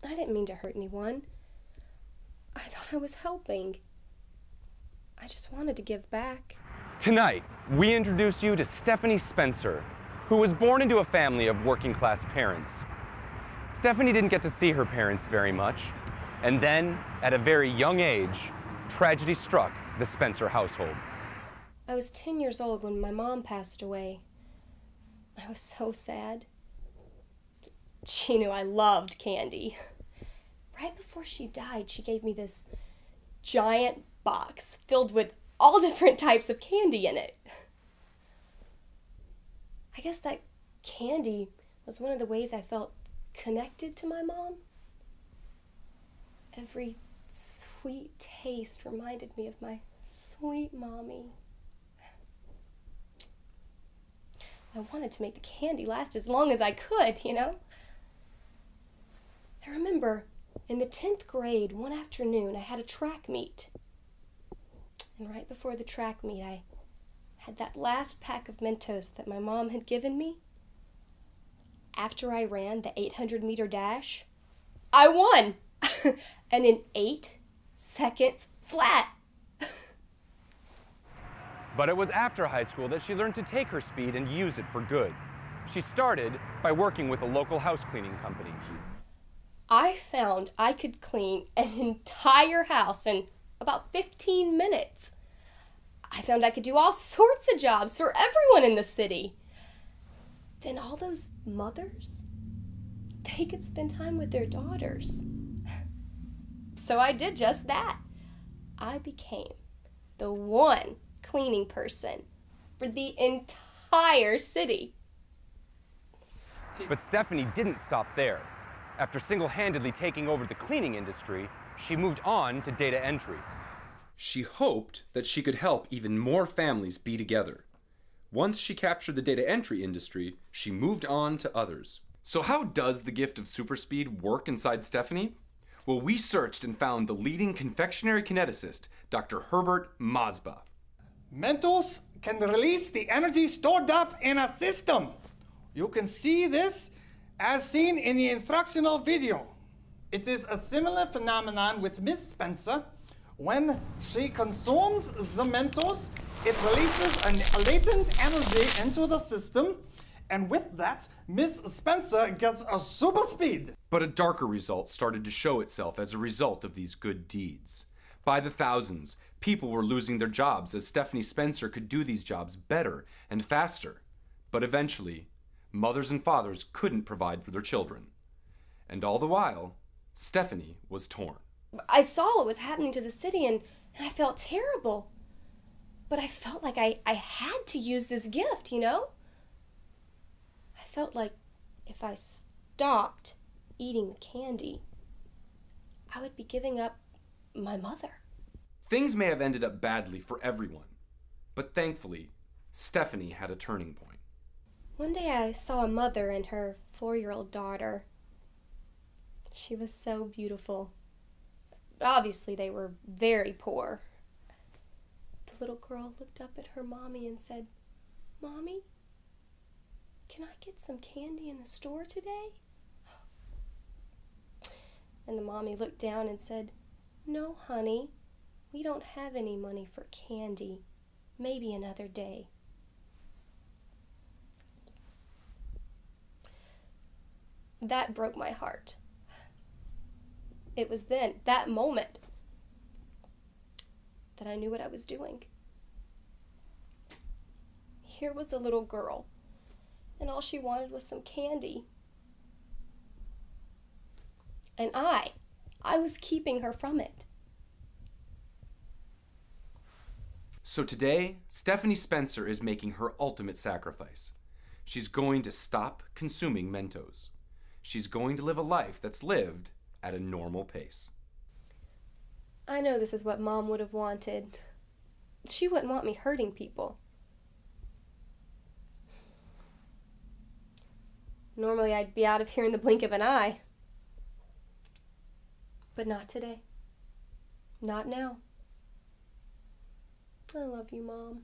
I didn't mean to hurt anyone. I thought I was helping. I just wanted to give back. Tonight, we introduce you to Stephanie Spencer, who was born into a family of working-class parents. Stephanie didn't get to see her parents very much, and then, at a very young age, tragedy struck the Spencer household. I was 10 years old when my mom passed away. I was so sad. She knew I loved candy. Right before she died, she gave me this giant box filled with all different types of candy in it. I guess that candy was one of the ways I felt connected to my mom. Every sweet taste reminded me of my sweet mommy. I wanted to make the candy last as long as I could, you know? I remember in the 10th grade, one afternoon, I had a track meet. And right before the track meet, I had that last pack of Mentos that my mom had given me. After I ran the 800-meter dash, I won! And in 8 seconds flat. But it was after high school that she learned to take her speed and use it for good. She started by working with a local house cleaning company. I found I could clean an entire house in about 15 minutes. I found I could do all sorts of jobs for everyone in the city. Then all those mothers, they could spend time with their daughters. So I did just that. I became the one cleaning person for the entire city. But Stephanie didn't stop there. After single-handedly taking over the cleaning industry, she moved on to data entry. She hoped that she could help even more families be together. Once she captured the data entry industry, she moved on to others. So how does the gift of superspeed work inside Stephanie? Well, we searched and found the leading confectionery kineticist, Dr. Herbert Mahsbah. Mentos can release the energy stored up in a system. You can see this as seen in the instructional video. It is a similar phenomenon with Miss Spencer. When she consumes the Mentos, it releases a latent energy into the system, and with that, Miss Spencer gets a super speed. But a darker result started to show itself as a result of these good deeds. By the thousands, people were losing their jobs as Stephanie Spencer could do these jobs better and faster. But eventually, mothers and fathers couldn't provide for their children. And all the while, Stephanie was torn. I saw what was happening to the city and I felt terrible. But I felt like I had to use this gift, you know? I felt like if I stopped eating the candy, I would be giving up my mother. Things may have ended up badly for everyone, but thankfully, Stephanie had a turning point. One day I saw a mother and her 4-year-old daughter. She was so beautiful. But obviously they were very poor. The little girl looked up at her mommy and said, "Mommy, can I get some candy in the store today?" And the mommy looked down and said, "No, honey, we don't have any money for candy. Maybe another day." That broke my heart. It was then, that moment, that I knew what I was doing. Here was a little girl, and all she wanted was some candy. And I was keeping her from it. So today, Stephanie Spencer is making her ultimate sacrifice. She's going to stop consuming Mentos. She's going to live a life that's lived at a normal pace. I know this is what Mom would have wanted. She wouldn't want me hurting people. Normally I'd be out of here in the blink of an eye. But not today. Not now. I love you, Mom.